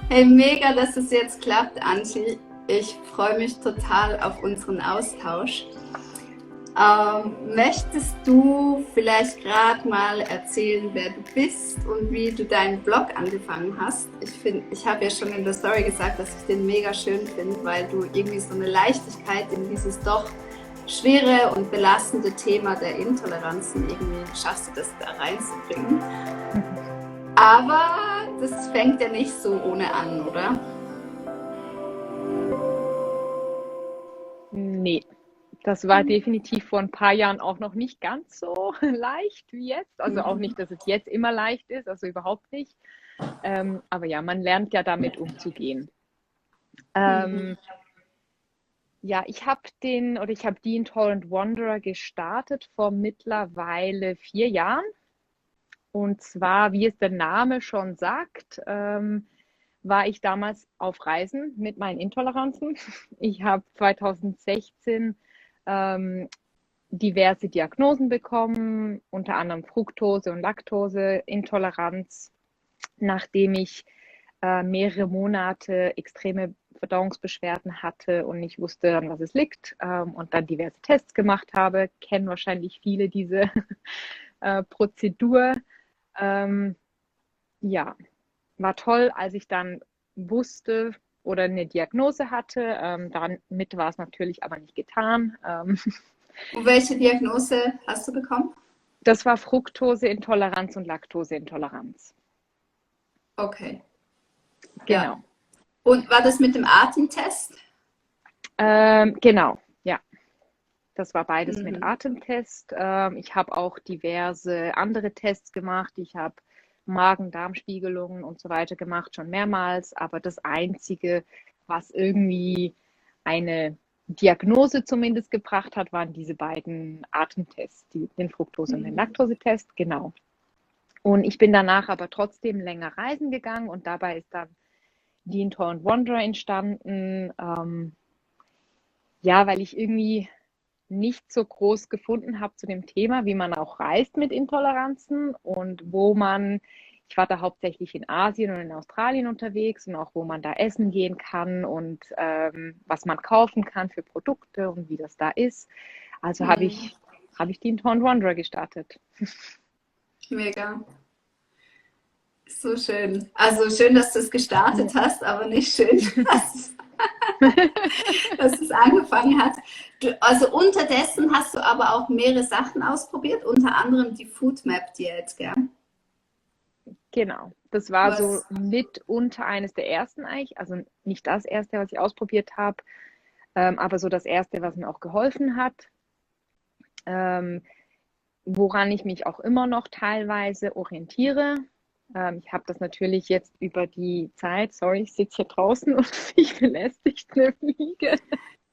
Hey, mega, dass es jetzt klappt, Angie. Ich freue mich total auf unseren Austausch. Möchtest du vielleicht gerade mal erzählen, wer du bist und wie du deinen Blog angefangen hast? Ich habe ja schon in der Story gesagt, dass ich den mega schön finde, weil du irgendwie so eine Leichtigkeit in dieses doch schwere und belastende Thema der Intoleranzen irgendwie schaffst, du das da reinzubringen. Aber das fängt ja nicht so ohne an, oder? Nee, das war definitiv vor ein paar Jahren auch noch nicht ganz so leicht wie jetzt. Also auch nicht, dass es jetzt immer leicht ist, also überhaupt nicht. Aber ja, man lernt ja damit umzugehen. Ähm, ja, ich habe die Intolerant Wanderer gestartet vor mittlerweile 4 Jahren. Und zwar, wie es der Name schon sagt, war ich damals auf Reisen mit meinen Intoleranzen. Ich habe 2016 ähm, diverse Diagnosen bekommen, unter anderem Fructose- und Laktoseintoleranz, nachdem ich mehrere Monate extreme Verdauungsbeschwerden hatte und nicht wusste, an was es liegt, und dann diverse Tests gemacht habe. Kennen wahrscheinlich viele diese Prozedur. Ähm, ja, war toll, als ich dann wusste oder eine Diagnose hatte. Damit war es natürlich aber nicht getan. Und welche Diagnose hast du bekommen? Das war Fructoseintoleranz und Laktoseintoleranz. Okay, ja. Genau. Und war das mit dem Atemtest? Genau, ja. Das war beides mit Mhm. Atemtest. Ich habe auch diverse andere Tests gemacht. Ich habe Magen-Darm-Spiegelungen und so weiter gemacht, schon mehrmals. Aber das Einzige, was irgendwie eine Diagnose zumindest gebracht hat, waren diese beiden Atemtests, den Fructose- und den Mhm. Laktosetest. Genau. Und ich bin danach aber trotzdem länger reisen gegangen und dabei ist dann die Intolerant Wanderer entstanden. Ja, weil ich irgendwie nicht so groß gefunden habe zu dem Thema, wie man auch reist mit Intoleranzen und ich war da hauptsächlich in Asien und in Australien unterwegs und auch wo man da essen gehen kann und was man kaufen kann für Produkte und wie das da ist. Also Mhm. habe ich die Intolerant Wanderer gestartet. Mega. So schön. Also schön, dass du es Ja. gestartet hast, aber nicht schön, dass es angefangen hat. Also unterdessen hast du aber auch mehrere Sachen ausprobiert, unter anderem die Foodmap Diät, gell? Genau. Das war so Was? mitunter eines der ersten eigentlich, also nicht das erste, was ich ausprobiert habe, aber so das erste, was mir auch geholfen hat. Ähm, Woran ich mich auch immer noch teilweise orientiere. Ich habe das natürlich jetzt über die Zeit, sorry, ich sitze hier draußen und mich belästigt eine Fliege.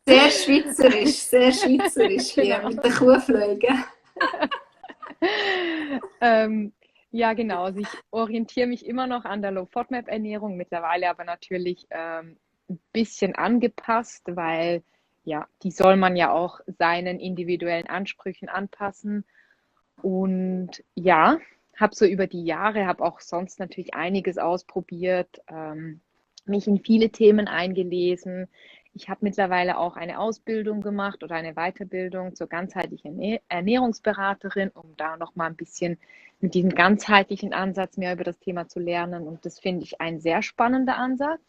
Sehr schweizerisch hier Genau. mit der Kuhflöge. Ähm, ja, genau. Also ich orientiere mich immer noch an der Low-FODMAP-Ernährung, mittlerweile aber natürlich ein bisschen angepasst, weil ja, die soll man ja auch seinen individuellen Ansprüchen anpassen. Und ja, habe so über die Jahre, habe auch sonst natürlich einiges ausprobiert, mich in viele Themen eingelesen. Ich habe mittlerweile auch eine Ausbildung gemacht oder eine Weiterbildung zur ganzheitlichen Ernährungsberaterin, um da noch mal ein bisschen mit diesem ganzheitlichen Ansatz mehr über das Thema zu lernen. Und das finde ich ein sehr spannender Ansatz.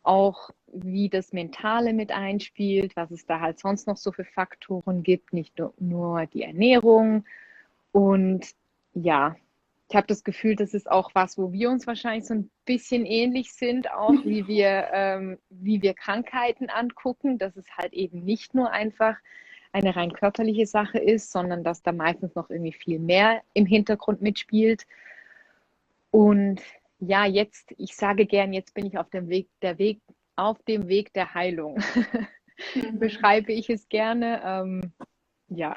Auch wie das Mentale mit einspielt, was es da halt sonst noch so für Faktoren gibt, nicht nur die Ernährung. Und ja, ich habe das Gefühl, das ist auch was, wo wir uns wahrscheinlich so ein bisschen ähnlich sind, auch wie wir Krankheiten angucken, dass es halt eben nicht nur einfach eine rein körperliche Sache ist, sondern dass da meistens noch irgendwie viel mehr im Hintergrund mitspielt. Und ja, ich sage gern, jetzt bin ich auf dem auf dem Weg der Heilung. Mhm. Beschreibe ich es gerne. Ja,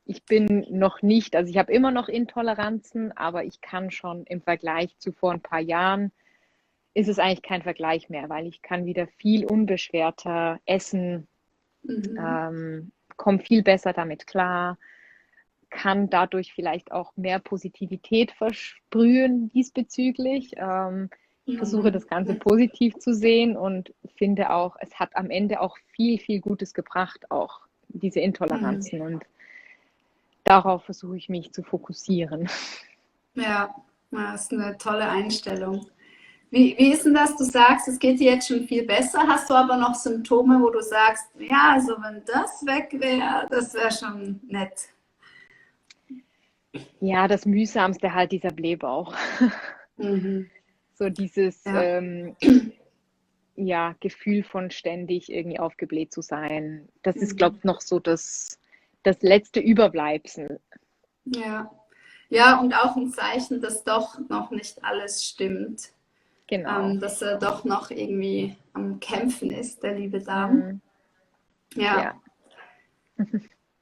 ich bin noch nicht, also ich habe immer noch Intoleranzen, aber ich kann schon im Vergleich zu vor ein paar Jahren, ist es eigentlich kein Vergleich mehr, weil ich kann wieder viel unbeschwerter essen, Mhm. komme viel besser damit klar, kann dadurch vielleicht auch mehr Positivität versprühen diesbezüglich. Ich versuche das Ganze positiv zu sehen und finde auch, es hat am Ende auch viel, viel Gutes gebracht, auch diese Intoleranzen. Und darauf versuche ich mich zu fokussieren. Ja, das ist eine tolle Einstellung. Wie ist denn das? Du sagst, es geht dir jetzt schon viel besser. Hast du aber noch Symptome, wo du sagst, ja, also wenn das weg wäre, das wäre schon nett. Ja, das Mühsamste halt dieser Blähbauch. Mhm. So dieses Ja, ja, Gefühl von ständig irgendwie aufgebläht zu sein. Das ist, glaube ich, noch so das letzte Überbleibsel. ja. Ja, und auch ein Zeichen, dass doch noch nicht alles stimmt. Genau. Dass er doch noch irgendwie am Kämpfen ist, der liebe Darm. Mm, Ja. ja.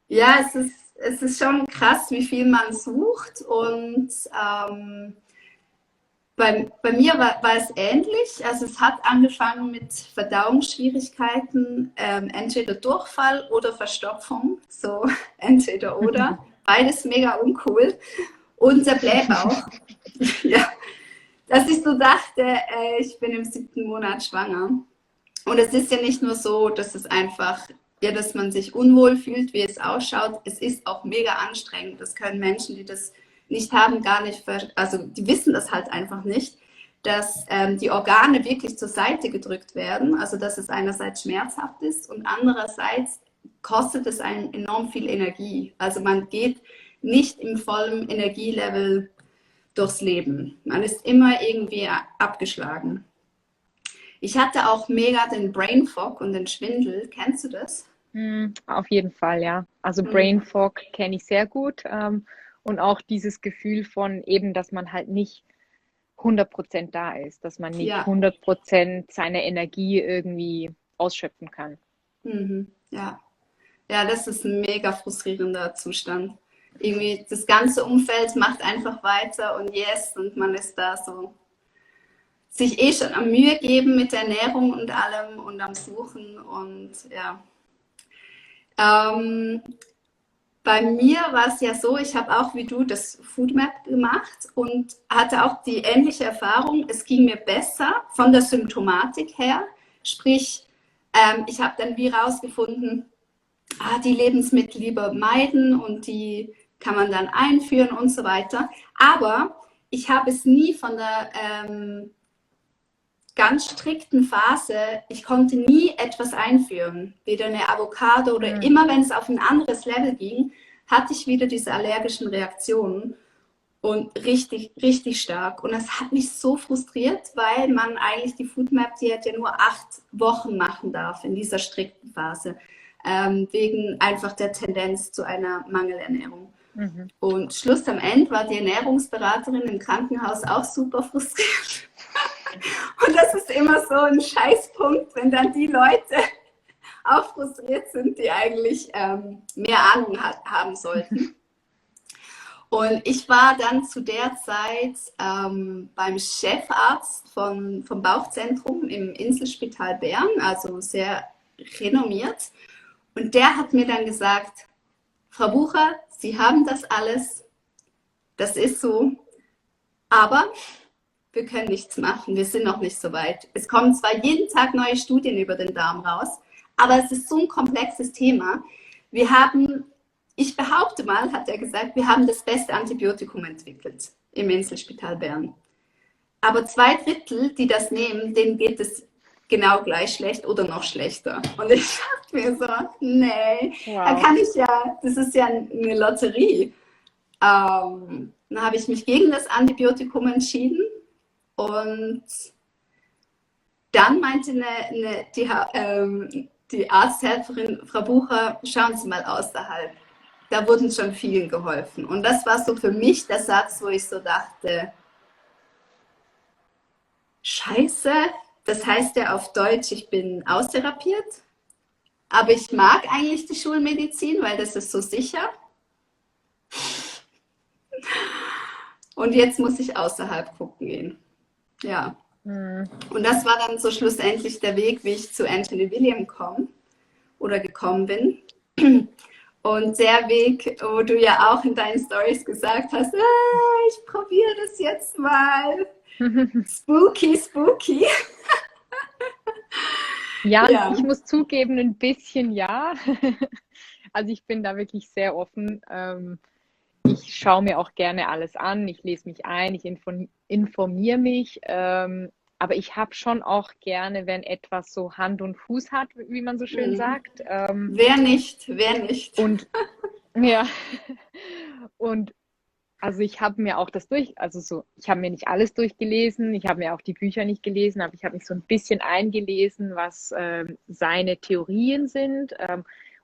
Ja, es ist schon krass, wie viel man sucht. Und bei mir war es ähnlich. Also es hat angefangen mit Verdauungsschwierigkeiten, entweder Durchfall oder Verstopfung. So entweder oder. Beides mega uncool. Und der Blähbauch. Ja, dass ich so dachte, ich bin im 7. Monat schwanger. Und es ist ja nicht nur so, dass es einfach, ja, dass man sich unwohl fühlt, wie es ausschaut. Es ist auch mega anstrengend. Das können Menschen, die das nicht haben, gar nicht, also die wissen das halt einfach nicht, dass die Organe wirklich zur Seite gedrückt werden. Also dass es einerseits schmerzhaft ist und andererseits kostet es einen enorm viel Energie. Also man geht nicht im vollen Energielevel durchs Leben. Man ist immer irgendwie abgeschlagen. Ich hatte auch mega den Brain Fog und den Schwindel. Kennst du das? Auf jeden Fall, ja. Also Brain Fog kenne ich sehr gut. Und auch dieses Gefühl von eben, dass man halt nicht 100% da ist, dass man nicht Ja. 100% seine Energie irgendwie ausschöpfen kann. Ja. Ja, das ist ein mega frustrierender Zustand. Irgendwie das ganze Umfeld macht einfach weiter und yes, und man ist da so sich eh schon am Mühe geben mit der Ernährung und allem und am Suchen und ja. Ähm, Bei mir war es ja so, ich habe auch wie du das Foodmap gemacht und hatte auch die ähnliche Erfahrung. Es ging mir besser von der Symptomatik her. Sprich, ich habe dann wie rausgefunden, die Lebensmittel lieber meiden und die kann man dann einführen und so weiter. Aber ich habe es nie von der ganz strikten Phase, ich konnte nie etwas einführen, weder eine Avocado oder immer wenn es auf ein anderes Level ging, hatte ich wieder diese allergischen Reaktionen und richtig, richtig stark. Und das hat mich so frustriert, weil man eigentlich die Foodmap-Diät ja nur 8 Wochen machen darf in dieser strikten Phase, wegen einfach der Tendenz zu einer Mangelernährung. Und Schluss am Ende war die Ernährungsberaterin im Krankenhaus auch super frustriert. Und das ist immer so ein Scheißpunkt, wenn dann die Leute auch frustriert sind, die eigentlich mehr Ahnung haben sollten. Und ich war dann zu der Zeit beim Chefarzt vom Bauchzentrum im Inselspital Bern, also sehr renommiert. Und der hat mir dann gesagt, Frau Bucher, Sie haben das alles, das ist so, aber wir können nichts machen, wir sind noch nicht so weit. Es kommen zwar jeden Tag neue Studien über den Darm raus, aber es ist so ein komplexes Thema. Ich behaupte mal, hat er gesagt, wir haben das beste Antibiotikum entwickelt im Inselspital Bern. Aber 2/3, die das nehmen, denen geht es genau gleich schlecht oder noch schlechter. Und ich dachte mir so, nee, da kann ich ja, das ist ja eine Lotterie. Dann habe ich mich gegen das Antibiotikum entschieden und dann meinte die Arzthelferin, Frau Bucher, schauen Sie mal außerhalb. Da wurden schon vielen geholfen. Und das war so für mich der Satz, wo ich so dachte, Scheiße, das heißt ja auf Deutsch, ich bin austherapiert, aber ich mag eigentlich die Schulmedizin, weil das ist so sicher. Und jetzt muss ich außerhalb gucken gehen. Ja. Und das war dann so schlussendlich der Weg, wie ich zu Anthony William gekommen bin. Und der Weg, wo du ja auch in deinen Stories gesagt hast, ich probiere das jetzt mal. Spooky, spooky. Ja, Ja. ich muss zugeben, ein bisschen ja. Also ich bin da wirklich sehr offen. Ich schaue mir auch gerne alles an, ich lese mich ein, ich informiere mich. Aber ich habe schon auch gerne, wenn etwas so Hand und Fuß hat, wie man so schön Mhm. sagt. Wer nicht? Wer nicht? Und ja, und also ich habe mir auch also so, ich habe mir nicht alles durchgelesen, ich habe mir auch die Bücher nicht gelesen, aber ich habe mich so ein bisschen eingelesen, was seine Theorien sind.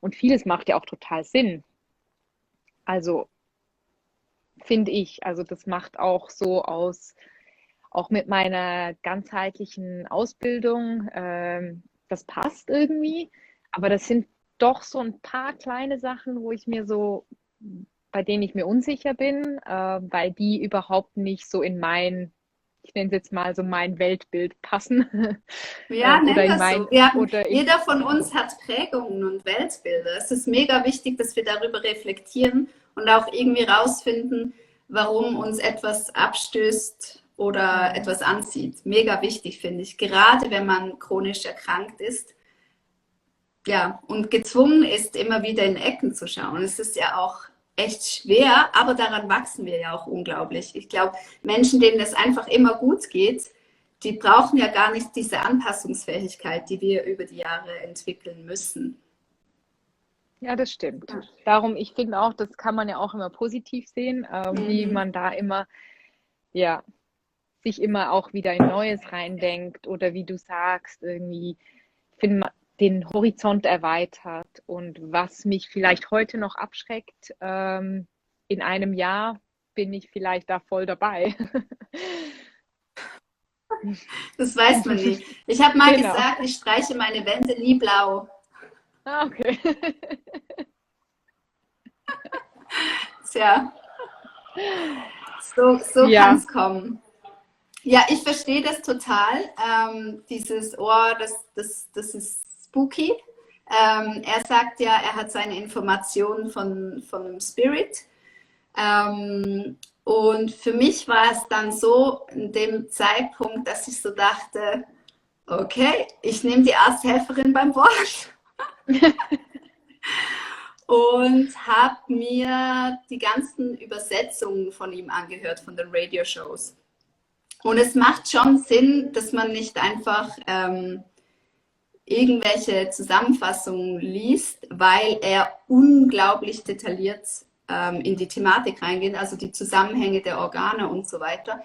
Und vieles macht ja auch total Sinn. Also finde ich, also das macht auch so aus, auch mit meiner ganzheitlichen Ausbildung, das passt irgendwie. Aber das sind doch so ein paar kleine Sachen, bei denen ich mir unsicher bin, weil die überhaupt nicht so in ich nenne es jetzt mal so mein Weltbild passen. Ja, Oder nennen wir in es mein, so. oder in, Jeder von uns hat Prägungen und Weltbilder. Es ist mega wichtig, dass wir darüber reflektieren und auch irgendwie rausfinden, warum uns etwas abstößt oder etwas anzieht. Mega wichtig, finde ich. Gerade wenn man chronisch erkrankt ist, ja, und gezwungen ist, immer wieder in Ecken zu schauen. Es ist ja auch echt schwer, aber daran wachsen wir ja auch unglaublich. Ich glaube, Menschen, denen es einfach immer gut geht, die brauchen ja gar nicht diese Anpassungsfähigkeit, die wir über die Jahre entwickeln müssen. Ja, das stimmt. Darum, ich finde auch, das kann man ja auch immer positiv sehen, wie Mhm. man da immer, ja, sich immer auch wieder in Neues reindenkt oder wie du sagst, irgendwie, ich finde, den Horizont erweitert und was mich vielleicht heute noch abschreckt, in einem Jahr bin ich vielleicht da voll dabei. Das weiß man nie. Ich habe mal Genau. gesagt, ich streiche meine Wände nie blau. Ah, okay. Tja, so kann Ja. es kommen. Ja, ich verstehe das total. Dieses Ohr, das ist spooky. Er sagt ja, er hat seine Informationen von einem Spirit. Und für mich war es dann so in dem Zeitpunkt, dass ich so dachte, okay, ich nehme die Arzthelferin beim Wort und habe mir die ganzen Übersetzungen von ihm angehört, von den Radioshows. Und es macht schon Sinn, dass man nicht einfach irgendwelche Zusammenfassungen liest, weil er unglaublich detailliert in die Thematik reingeht, also die Zusammenhänge der Organe und so weiter.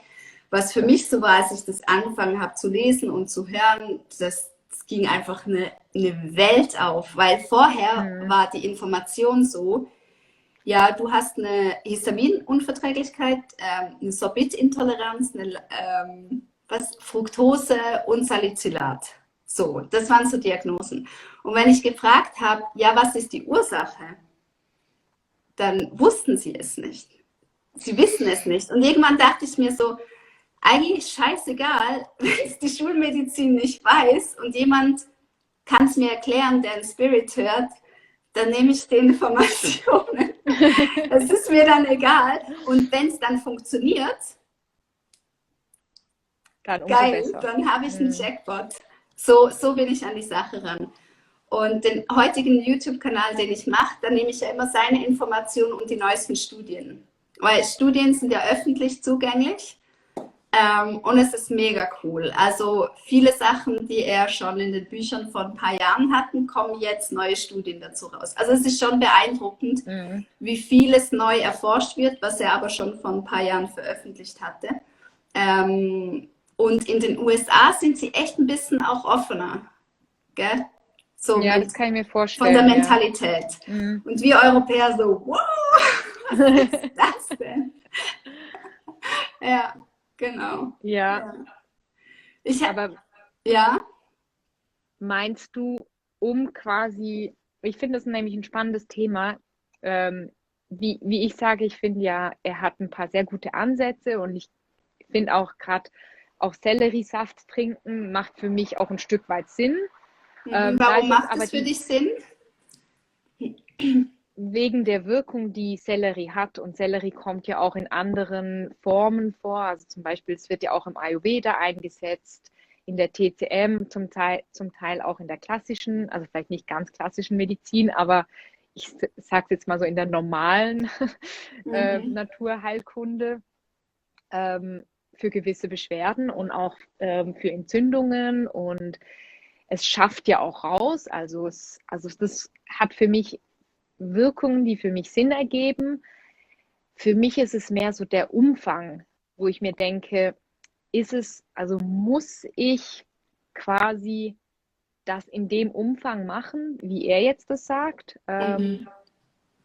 Was für mich so war, als ich das angefangen habe zu lesen und zu hören, das ging einfach eine Welt auf, weil vorher Hm. war die Information so, ja, du hast eine Histaminunverträglichkeit, eine Sorbitintoleranz, Fructose und Salicylat. So, das waren so Diagnosen. Und wenn ich gefragt habe, ja, was ist die Ursache, dann wussten sie es nicht. Sie wissen es nicht. Und irgendwann dachte ich mir so, eigentlich scheißegal, wenn es die Schulmedizin nicht weiß und jemand kann es mir erklären, der einen Spirit hört, dann nehme ich die Informationen. Es ist mir dann egal. Und wenn es dann funktioniert, Dann umso geil, besser. dann habe ich einen Hm. Jackpot. So bin ich an die Sache ran. Und den heutigen YouTube-Kanal, den ich mache, da nehme ich ja immer seine Informationen und die neuesten Studien. Weil Studien sind ja öffentlich zugänglich. Und es ist mega cool. Also viele Sachen, die er schon in den Büchern vor ein paar Jahren hatten, kommen jetzt neue Studien dazu raus. Also es ist schon beeindruckend, Hm. wie vieles neu erforscht wird, was er aber schon vor ein paar Jahren veröffentlicht hatte. Und in den USA sind sie echt ein bisschen auch offener, gell? So Ja, das kann ich mir von der vorstellen, ja. Mentalität. Hm. Und wir Europäer so, wow, was ist das denn? Ja, genau. Ja, Ja. Ich, aber ja, meinst du, um quasi, ich finde das nämlich ein spannendes Thema, ähm, wie ich sage, ich finde ja, er hat ein paar sehr gute Ansätze und ich finde auch gerade auch Selleriesaft trinken macht für mich auch ein Stück weit Sinn. Da warum ist jetzt macht aber es für dich Sinn? wegen der Wirkung, die Sellerie hat, und Sellerie kommt ja auch in anderen Formen vor, also zum Beispiel, es wird ja auch im Ayurveda eingesetzt, in der TCM, zum Teil auch in der klassischen, also vielleicht nicht ganz klassischen Medizin, aber ich sage es jetzt mal so in der normalen Mhm. Naturheilkunde, für gewisse Beschwerden und auch für Entzündungen, und es schafft ja auch raus. Also das hat für mich Wirkungen, die für mich Sinn ergeben. Für mich ist es mehr so der Umfang, wo ich mir denke, also muss ich quasi das in dem Umfang machen, wie er jetzt das sagt? Mhm.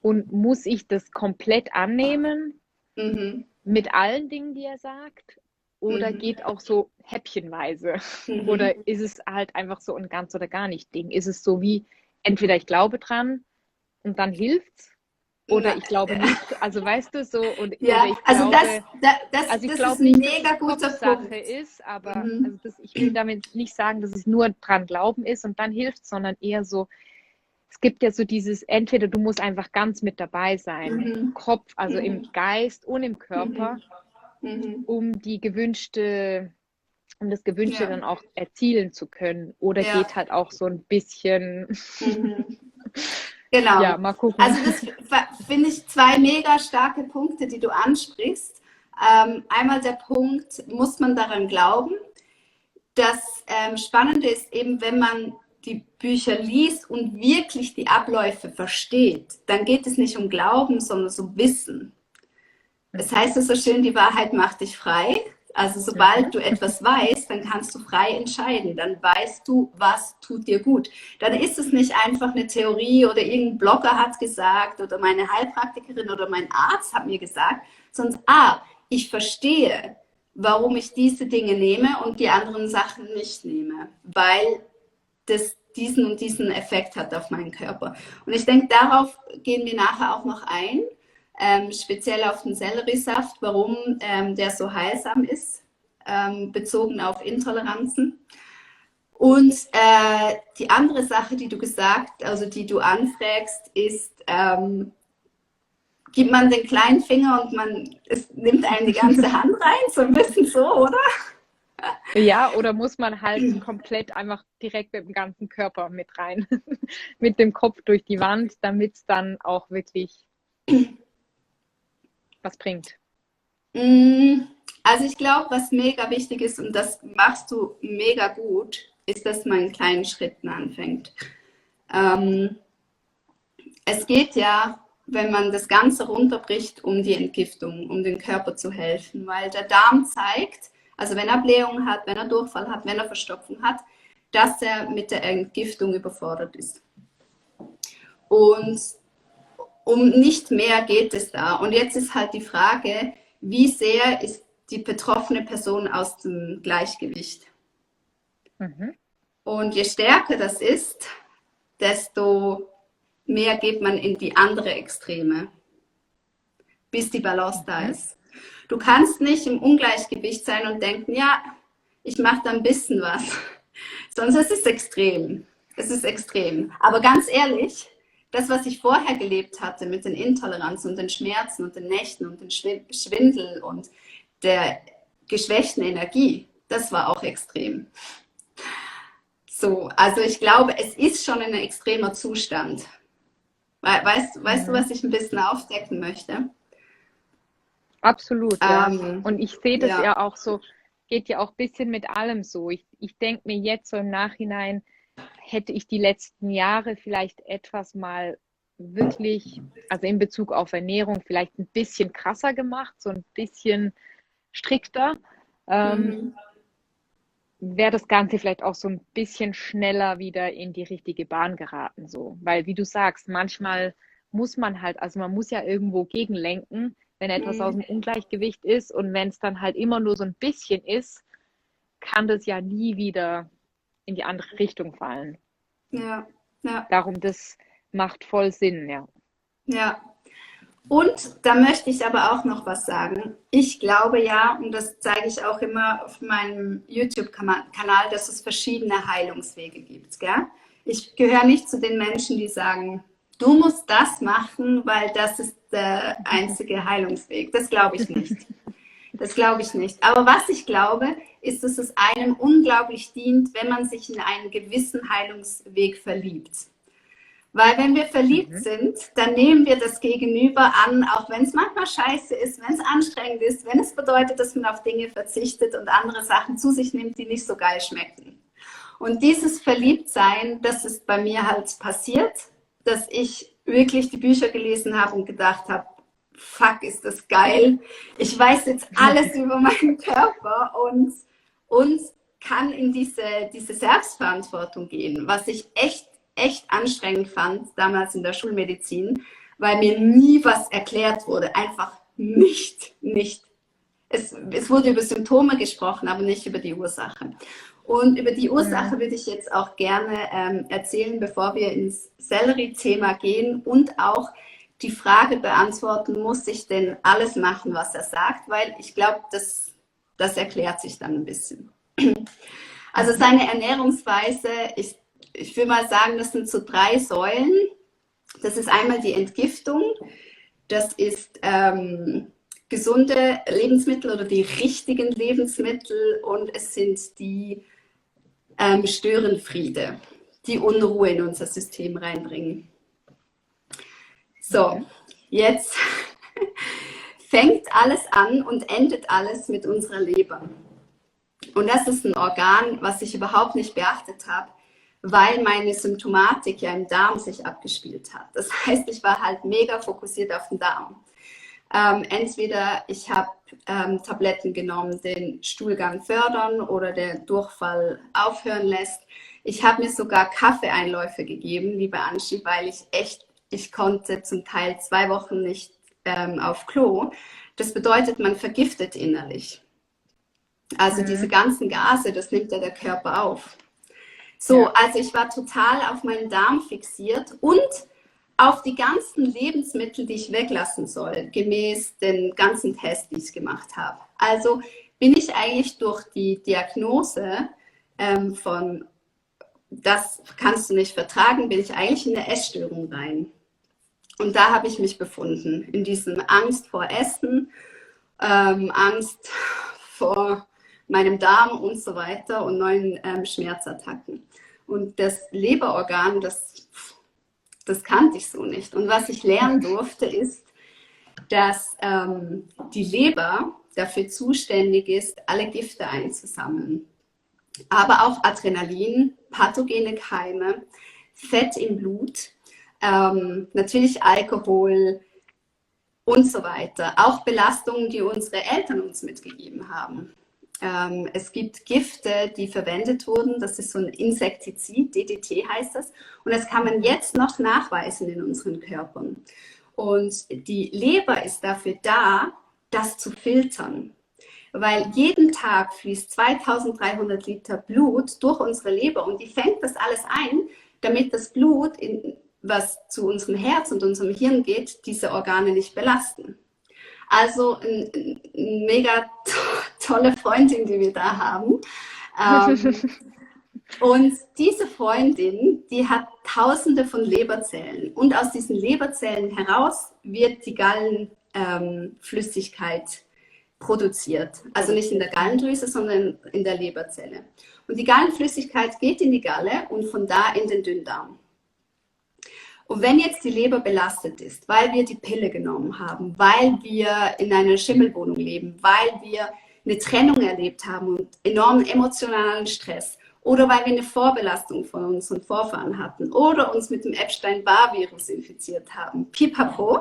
Und muss ich das komplett annehmen Mhm. mit allen Dingen, die er sagt? Oder Mhm. geht auch so häppchenweise? Mhm. Oder ist es halt einfach so ein ganz oder gar nicht Ding? Ist es so wie, entweder ich glaube dran und dann hilft's, oder Na, ich glaube nicht. Also weißt du so, oder ja, ich also glaube, das, also ich das ist glaube ein nicht, dass mega es guter Kopfsache Punkt. ist, aber Mhm. also ich will damit nicht sagen, dass es nur dran glauben ist und dann hilft, sondern eher so, es gibt ja so dieses, entweder du musst einfach ganz mit dabei sein, Mhm. Kopf, also im Mhm. Geist und im Mhm. Körper, Mhm. um um das Gewünschte Ja, dann auch erzielen zu können. Oder ja. geht halt auch so ein bisschen, Mhm. ja, Genau. mal gucken. Also das finde ich zwei mega starke Punkte, die du ansprichst. Einmal der Punkt, muss man daran glauben? Das Spannende ist eben, wenn man die Bücher liest und wirklich die Abläufe versteht, dann geht es nicht um Glauben, sondern um Wissen. Es Mhm. heißt es so schön, die Wahrheit macht dich frei. Also sobald Mhm. du etwas weißt, dann kannst du frei entscheiden. Dann weißt du, was tut dir gut. Dann ist es nicht einfach eine Theorie oder irgendein Blogger hat gesagt oder meine Heilpraktikerin oder mein Arzt hat mir gesagt, sondern ich verstehe, warum ich diese Dinge nehme und die anderen Sachen nicht nehme, weil das diesen und diesen Effekt hat auf meinen Körper. Und ich denke, darauf gehen wir nachher auch noch ein, speziell auf den Selleriesaft, warum der so heilsam ist, bezogen auf Intoleranzen. Und die andere Sache, die du gesagt, also die du anfragst, ist, gibt man den kleinen Finger und es nimmt einem die ganze Hand rein, so ein bisschen so, oder? Ja, oder muss man halt komplett einfach direkt mit dem ganzen Körper mit rein, mit dem Kopf durch die Wand, damit es dann auch wirklich was bringt. Also ich glaube, was mega wichtig ist, und das machst du mega gut, ist, dass man in kleinen Schritten anfängt. Ähm, Es geht ja, wenn man das Ganze runterbricht, um die Entgiftung, um dem Körper zu helfen, weil der Darm zeigt, also wenn er Blähungen hat, wenn er Durchfall hat, wenn er Verstopfung hat, dass er mit der Entgiftung überfordert ist. Und um nicht mehr geht es da. Und jetzt ist halt die Frage, wie sehr ist die betroffene Person aus dem Gleichgewicht? Mhm. Und je stärker das ist, desto mehr geht man in die andere Extreme, bis die Balance da Mhm. ist. Du kannst nicht im Ungleichgewicht sein und denken, ja, ich mache da ein bisschen was. Sonst ist es extrem. Es ist extrem. Aber ganz ehrlich, das, was ich vorher gelebt hatte mit den Intoleranzen und den Schmerzen und den Nächten und dem Schwindel und der geschwächten Energie, das war auch extrem. So, also ich glaube, es ist schon ein extremer Zustand. Weißt du, Mhm. was ich ein bisschen aufdecken möchte? Absolut, ja. Ähm, Und ich sehe das ja. ja auch so, geht ja auch ein bisschen mit allem so. Ich denke mir jetzt so im Nachhinein, hätte ich die letzten Jahre vielleicht etwas mal wirklich, also in Bezug auf Ernährung, vielleicht ein bisschen krasser gemacht, so ein bisschen strikter, ähm, Mhm. wäre das Ganze vielleicht auch so ein bisschen schneller wieder in die richtige Bahn geraten, so. Weil, wie du sagst, manchmal muss man halt, also man muss ja irgendwo gegenlenken, wenn etwas aus Mhm. dem Ungleichgewicht ist, und wenn es dann halt immer nur so ein bisschen ist, kann das ja nie wieder in die andere Richtung fallen. Ja, ja, Darum, das macht voll Sinn, ja. ja. Und da möchte ich aber auch noch was sagen. Ich glaube ja, und das zeige ich auch immer auf meinem YouTube-Kanal, dass es verschiedene Heilungswege gibt. Gell? Ich gehöre nicht zu den Menschen, die sagen, du musst das machen, weil das ist der einzige Heilungsweg. Das glaube ich nicht. Das glaube ich nicht. Aber was ich glaube, ist, dass es einem unglaublich dient, wenn man sich in einen gewissen Heilungsweg verliebt. Weil wenn wir verliebt sind, dann nehmen wir das Gegenüber an, auch wenn es manchmal scheiße ist, wenn es anstrengend ist, wenn es bedeutet, dass man auf Dinge verzichtet und andere Sachen zu sich nimmt, die nicht so geil schmecken. Und dieses Verliebtsein, das ist bei mir halt passiert, dass ich wirklich die Bücher gelesen habe und gedacht habe, fuck, ist das geil. Ich weiß jetzt alles über meinen Körper und kann in diese Selbstverantwortung gehen, was ich echt anstrengend fand, damals in der Schulmedizin, weil mir nie was erklärt wurde. Einfach nicht. Es wurde über Symptome gesprochen, aber nicht über die Ursache. Und über die Ursache würde ich jetzt auch gerne erzählen, bevor wir ins Sellerie-Thema gehen und auch die Frage beantworten, muss ich denn alles machen, was er sagt? Weil ich glaube, das erklärt sich dann ein bisschen. Also seine Ernährungsweise, ich will mal sagen, das sind so 3 Säulen. Das ist einmal die Entgiftung, das ist gesunde Lebensmittel oder die richtigen Lebensmittel und es sind die Störenfriede, die Unruhe in unser System reinbringen. So, jetzt fängt alles an und endet alles mit unserer Leber. Und das ist ein Organ, was ich überhaupt nicht beachtet habe, weil meine Symptomatik ja im Darm sich abgespielt hat. Das heißt, ich war halt mega fokussiert auf den Darm. Entweder ich habe Tabletten genommen, den Stuhlgang fördern oder der Durchfall aufhören lässt. Ich habe mir sogar Kaffeeeinläufe gegeben, liebe Anschi, weil ich konnte zum Teil 2 Wochen nicht auf Klo. Das bedeutet, man vergiftet innerlich. Also diese ganzen Gase, das nimmt ja der Körper auf. So, also ich war total auf meinen Darm fixiert und auf die ganzen Lebensmittel, die ich weglassen soll, gemäß den ganzen Tests, die ich gemacht habe. Also bin ich eigentlich durch die Diagnose von das kannst du nicht vertragen, bin ich eigentlich in eine Essstörung rein. Und da habe ich mich befunden, in diesem Angst vor Essen, Angst vor meinem Darm und so weiter und neuen Schmerzattacken. Und das Leberorgan, das kannte ich so nicht. Und was ich lernen durfte, ist, dass die Leber dafür zuständig ist, alle Gifte einzusammeln. Aber auch Adrenalin, pathogene Keime, Fett im Blut, natürlich Alkohol und so weiter. Auch Belastungen, die unsere Eltern uns mitgegeben haben. Es gibt Gifte, die verwendet wurden. Das ist so ein Insektizid, DDT heißt das. Und das kann man jetzt noch nachweisen in unseren Körpern. Und die Leber ist dafür da, das zu filtern. Weil jeden Tag fließt 2300 Liter Blut durch unsere Leber und die fängt das alles ein, damit das Blut, was zu unserem Herz und unserem Hirn geht, diese Organe nicht belasten. Also eine mega tolle Freundin, die wir da haben. Und diese Freundin, die hat tausende von Leberzellen. Und aus diesen Leberzellen heraus wird die Gallenflüssigkeit produziert. Also nicht in der Gallendrüse, sondern in der Leberzelle. Und die Gallenflüssigkeit geht in die Galle und von da in den Dünndarm. Und wenn jetzt die Leber belastet ist, weil wir die Pille genommen haben, weil wir in einer Schimmelwohnung leben, weil wir eine Trennung erlebt haben und enormen emotionalen Stress oder weil wir eine Vorbelastung von unseren Vorfahren hatten oder uns mit dem Epstein-Barr-Virus infiziert haben, pipapo,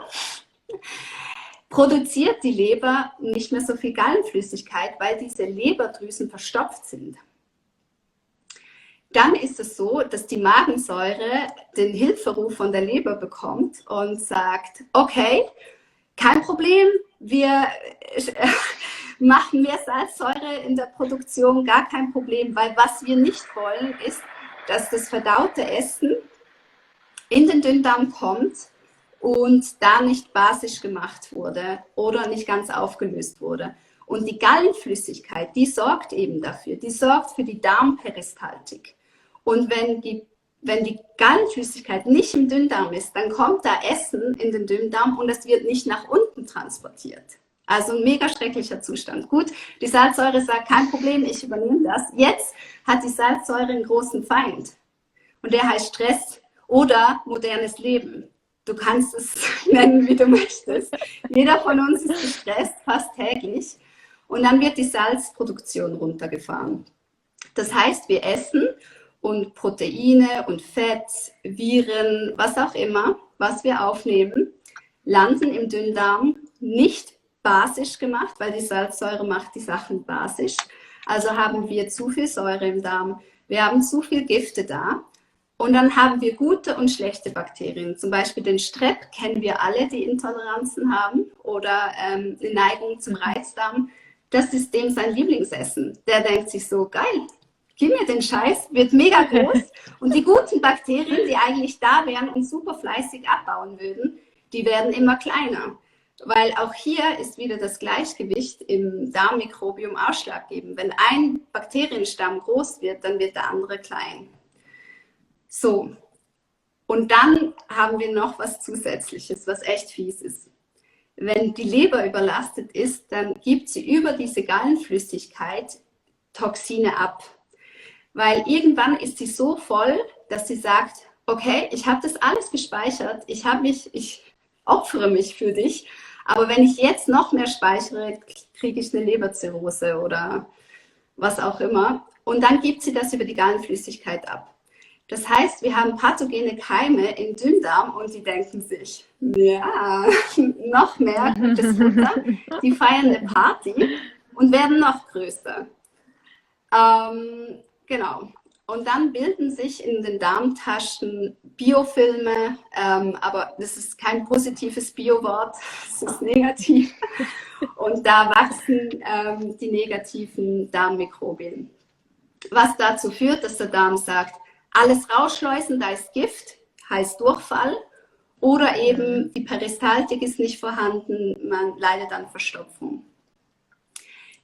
produziert die Leber nicht mehr so viel Gallenflüssigkeit, weil diese Leberdrüsen verstopft sind. Dann ist es so, dass die Magensäure den Hilferuf von der Leber bekommt und sagt, okay, kein Problem, wir machen mehr Salzsäure in der Produktion, gar kein Problem, weil was wir nicht wollen, ist, dass das verdaute Essen in den Dünndarm kommt und da nicht basisch gemacht wurde oder nicht ganz aufgelöst wurde. Und die Gallenflüssigkeit, die sorgt eben dafür, die sorgt für die Darmperistaltik. Und wenn die wenn die Gallenflüssigkeit nicht im Dünndarm ist, dann kommt da Essen in den Dünndarm und es wird nicht nach unten transportiert. Also ein mega schrecklicher Zustand. Gut, die Salzsäure sagt, kein Problem, ich übernehme das. Jetzt hat die Salzsäure einen großen Feind. Und der heißt Stress oder modernes Leben. Du kannst es nennen, wie du möchtest. Jeder von uns ist gestresst, fast täglich. Und dann wird die Salzproduktion runtergefahren. Das heißt, wir essen und Proteine und Fett, Viren, was auch immer, was wir aufnehmen, landen im Dünndarm, nicht basisch gemacht, weil die Salzsäure macht die Sachen basisch. Also haben wir zu viel Säure im Darm, wir haben zu viel Gifte da. Und dann haben wir gute und schlechte Bakterien. Zum Beispiel den Strep kennen wir alle, die Intoleranzen haben oder eine Neigung zum Reizdarm. Das ist dem sein Lieblingsessen. Der denkt sich so, geil, gib mir den Scheiß, wird mega groß. Und die guten Bakterien, die eigentlich da wären und super fleißig abbauen würden, die werden immer kleiner. Weil auch hier ist wieder das Gleichgewicht im Darmmikrobiom ausschlaggebend. Wenn ein Bakterienstamm groß wird, dann wird der andere klein. So, und dann haben wir noch was Zusätzliches, was echt fies ist. Wenn die Leber überlastet ist, dann gibt sie über diese Gallenflüssigkeit Toxine ab. Weil irgendwann ist sie so voll, dass sie sagt, okay, ich habe das alles gespeichert, ich opfere mich für dich, aber wenn ich jetzt noch mehr speichere, kriege ich eine Leberzirrhose oder was auch immer. Und dann gibt sie das über die Gallenflüssigkeit ab. Das heißt, wir haben pathogene Keime im Dünndarm und die denken sich, ja, noch mehr gutes Futter, die feiern eine Party und werden noch größer. Genau. Und dann bilden sich in den Darmtaschen Biofilme, aber das ist kein positives Biowort, es ist negativ. Und da wachsen die negativen Darmmikrobien. Was dazu führt, dass der Darm sagt, alles rausschleusen, da ist Gift, heißt Durchfall. Oder eben die Peristaltik ist nicht vorhanden, man leidet an Verstopfung.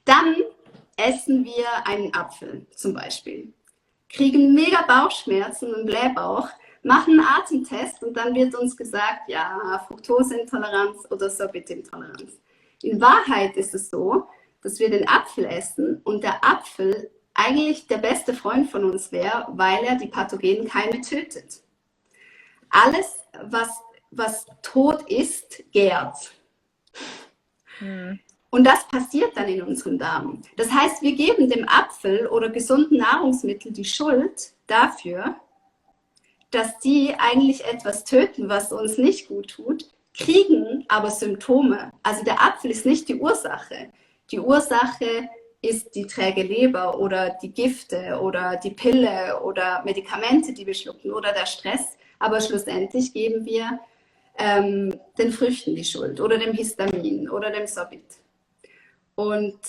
Dann essen wir einen Apfel zum Beispiel, kriegen mega Bauchschmerzen und Blähbauch, machen einen Atemtest und dann wird uns gesagt, ja, Fructoseintoleranz oder Sorbitintoleranz. In Wahrheit ist es so, dass wir den Apfel essen und der Apfel eigentlich der beste Freund von uns wäre, weil er die pathogenen Keime tötet. Alles, was tot ist, gärt. Und das passiert dann in unserem Darm. Das heißt, wir geben dem Apfel oder gesunden Nahrungsmitteln die Schuld dafür, dass die eigentlich etwas töten, was uns nicht gut tut, kriegen aber Symptome. Also der Apfel ist nicht die Ursache. Die Ursache ist die träge Leber oder die Gifte oder die Pille oder Medikamente, die wir schlucken oder der Stress. Aber schlussendlich geben wir den Früchten die Schuld oder dem Histamin oder dem Sorbit. Und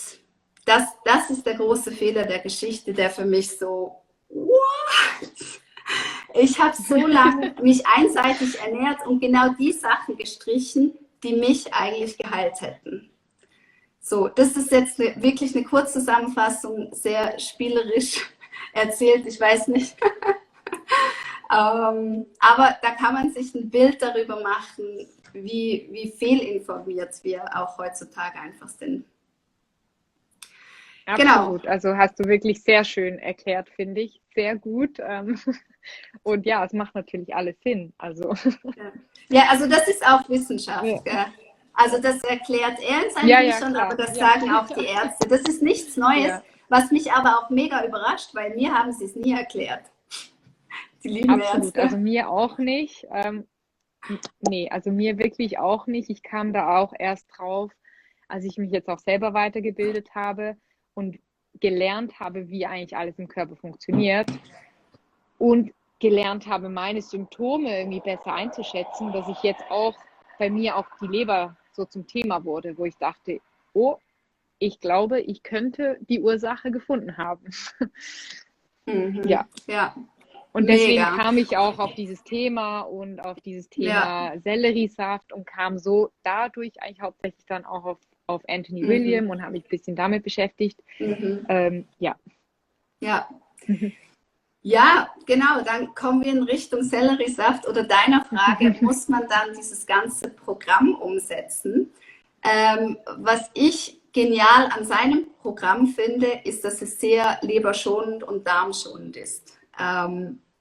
das ist der große Fehler der Geschichte, der für mich so, what? Ich habe so lange mich einseitig ernährt und genau die Sachen gestrichen, die mich eigentlich geheilt hätten. So, das ist jetzt wirklich eine Kurzzusammenfassung, sehr spielerisch erzählt, ich weiß nicht. Aber da kann man sich ein Bild darüber machen, wie fehlinformiert wir auch heutzutage einfach sind. Absolut, genau. Also hast du wirklich sehr schön erklärt, finde ich, sehr gut. Und ja, es macht natürlich alles Sinn. Also. Ja, also das ist auch Wissenschaft. Ja. Also das erklärt er in seinen Büchern, aber das sagen auch die Ärzte. Das ist nichts Neues, was mich aber auch mega überrascht, weil mir haben sie es nie erklärt. Die lieben Ärzte. Also mir auch nicht. Nee, also mir wirklich auch nicht. Ich kam da auch erst drauf, als ich mich jetzt auch selber weitergebildet habe und gelernt habe, wie eigentlich alles im Körper funktioniert und gelernt habe, meine Symptome irgendwie besser einzuschätzen, dass ich jetzt auch bei mir auch die Leber so zum Thema wurde, wo ich dachte, oh, ich glaube, ich könnte die Ursache gefunden haben. Ja. Und deswegen kam ich auch auf dieses Thema und auf dieses Thema Selleriesaft und kam so dadurch eigentlich hauptsächlich dann auch auf Anthony William und habe mich ein bisschen damit beschäftigt. Ja. Ja, genau, dann kommen wir in Richtung Selleriesaft oder deiner Frage, muss man dann dieses ganze Programm umsetzen? Was ich genial an seinem Programm finde, ist, dass es sehr leberschonend und darmschonend ist.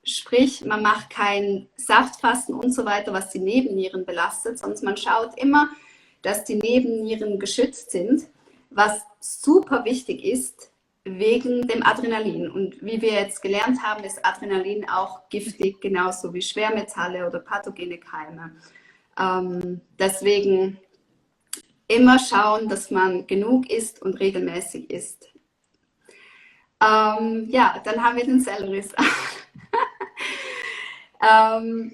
Sprich, man macht kein Saftfasten und so weiter, was die Nebennieren belastet, sondern man schaut immer, dass die Nebennieren geschützt sind, was super wichtig ist wegen dem Adrenalin. Und wie wir jetzt gelernt haben, ist Adrenalin auch giftig, genauso wie Schwermetalle oder pathogene Keime. Deswegen immer schauen, dass man genug isst und regelmäßig isst. Ja, dann haben wir den Selleriesaft.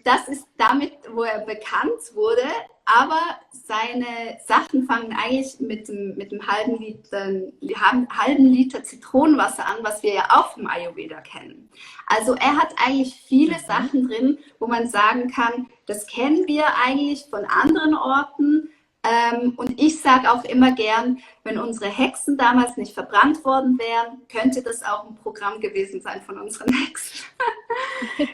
Das ist damit, wo er bekannt wurde, aber seine Sachen fangen eigentlich mit dem halben Liter Zitronenwasser an, was wir ja auch vom Ayurveda kennen. Also er hat eigentlich viele Sachen drin, wo man sagen kann, das kennen wir eigentlich von anderen Orten. Und ich sage auch immer gern, wenn unsere Hexen damals nicht verbrannt worden wären, könnte das auch ein Programm gewesen sein von unseren Hexen.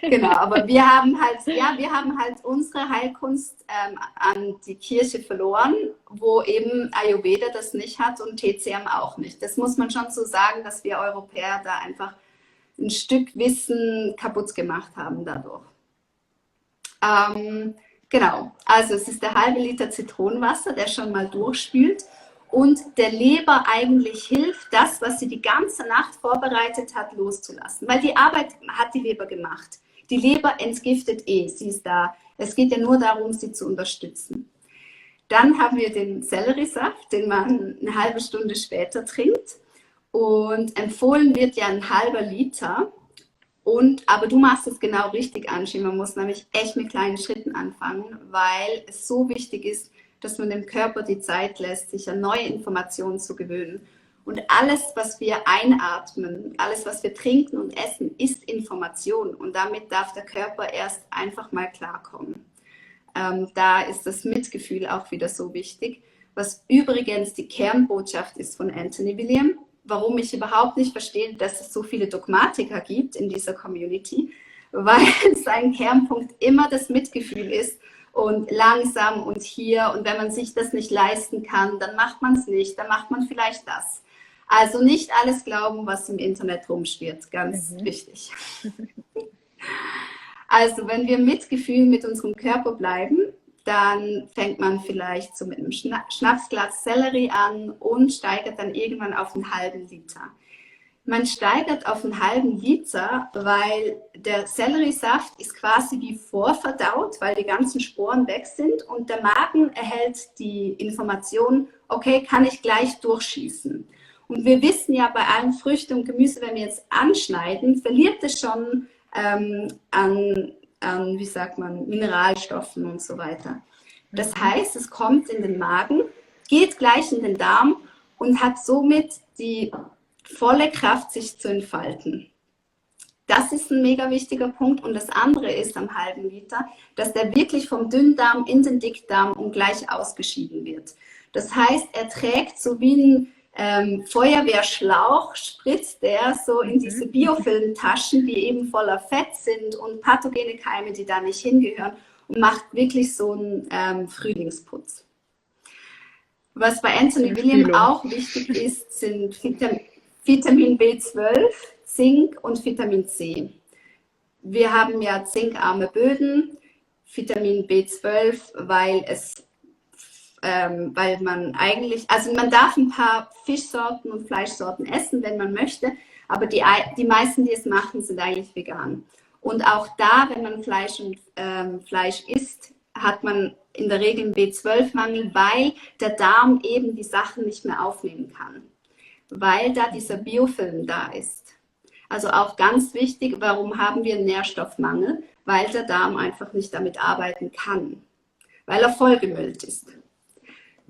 Genau, aber wir haben halt unsere Heilkunst an die Kirche verloren, wo eben Ayurveda das nicht hat und TCM auch nicht. Das muss man schon so sagen, dass wir Europäer da einfach ein Stück Wissen kaputt gemacht haben dadurch. Genau, also es ist der halbe Liter Zitronenwasser, der schon mal durchspült und der Leber eigentlich hilft, das, was sie die ganze Nacht vorbereitet hat, loszulassen. Weil die Arbeit hat die Leber gemacht. Die Leber entgiftet sie ist da. Es geht ja nur darum, sie zu unterstützen. Dann haben wir den Selleriesaft, den man eine halbe Stunde später trinkt. Und empfohlen wird ja ein halber Liter. Aber du machst es genau richtig, Angie. Man muss nämlich echt mit kleinen Schritten anfangen, weil es so wichtig ist, dass man dem Körper die Zeit lässt, sich an neue Informationen zu gewöhnen. Und alles, was wir einatmen, alles, was wir trinken und essen, ist Information. Und damit darf der Körper erst einfach mal klarkommen. Da ist das Mitgefühl auch wieder so wichtig. Was übrigens die Kernbotschaft ist von Anthony William, warum ich überhaupt nicht verstehe, dass es so viele Dogmatiker gibt in dieser Community, weil sein Kernpunkt immer das Mitgefühl ist und langsam und hier und wenn man sich das nicht leisten kann, dann macht man es nicht, dann macht man vielleicht das. Also nicht alles glauben, was im Internet rumschwirrt, ganz wichtig. Also wenn wir Mitgefühl mit unserem Körper bleiben, dann fängt man vielleicht so mit einem Schnapsglas Sellerie an und steigert dann irgendwann auf einen halben Liter. Man steigert auf einen halben Liter, weil der Selleriesaft ist quasi wie vorverdaut, weil die ganzen Sporen weg sind und der Magen erhält die Information, okay, kann ich gleich durchschießen. Und wir wissen ja bei allen Früchten und Gemüse, wenn wir jetzt anschneiden, verliert es schon an wie sagt man, Mineralstoffen und so weiter. Das heißt, es kommt in den Magen, geht gleich in den Darm und hat somit die volle Kraft, sich zu entfalten. Das ist ein mega wichtiger Punkt. Und das andere ist am halben Liter, dass der wirklich vom Dünndarm in den Dickdarm und gleich ausgeschieden wird. Das heißt, er trägt so wie ein Feuerwehrschlauch, spritzt der so in diese Biofilmtaschen, die eben voller Fett sind und pathogene Keime, die da nicht hingehören, und macht wirklich so einen Frühlingsputz. Was bei Anthony William auch wichtig ist, sind Vitamin B12, Zink und Vitamin C. Wir haben ja zinkarme Böden, Vitamin B12, weil man eigentlich, also man darf ein paar Fischsorten und Fleischsorten essen, wenn man möchte, aber die meisten, die es machen, sind eigentlich vegan. Und auch da, wenn man Fleisch isst, hat man in der Regel einen B12-Mangel, weil der Darm eben die Sachen nicht mehr aufnehmen kann, weil da dieser Biofilm da ist. Also auch ganz wichtig, warum haben wir einen Nährstoffmangel? Weil der Darm einfach nicht damit arbeiten kann, weil er vollgemüllt ist.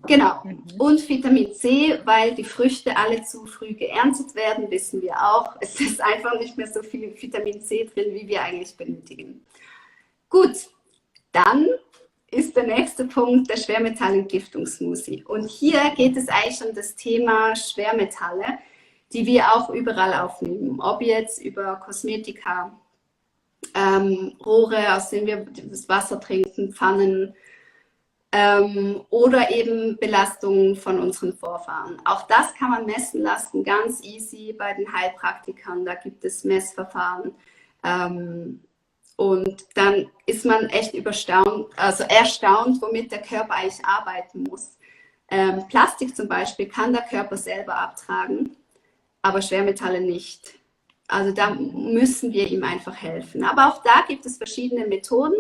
Genau. Und Vitamin C, weil die Früchte alle zu früh geerntet werden, wissen wir auch. Es ist einfach nicht mehr so viel Vitamin C drin, wie wir eigentlich benötigen. Gut, dann ist der nächste Punkt der Schwermetallentgiftungssmoothie. Und hier geht es eigentlich um das Thema Schwermetalle, die wir auch überall aufnehmen. Ob jetzt über Kosmetika, Rohre, aus denen wir das Wasser trinken, Pfannen, oder eben Belastungen von unseren Vorfahren. Auch das kann man messen lassen, ganz easy bei den Heilpraktikern. Da gibt es Messverfahren. Und dann ist man echt erstaunt, womit der Körper eigentlich arbeiten muss. Plastik zum Beispiel kann der Körper selber abtragen, aber Schwermetalle nicht. Also da müssen wir ihm einfach helfen. Aber auch da gibt es verschiedene Methoden.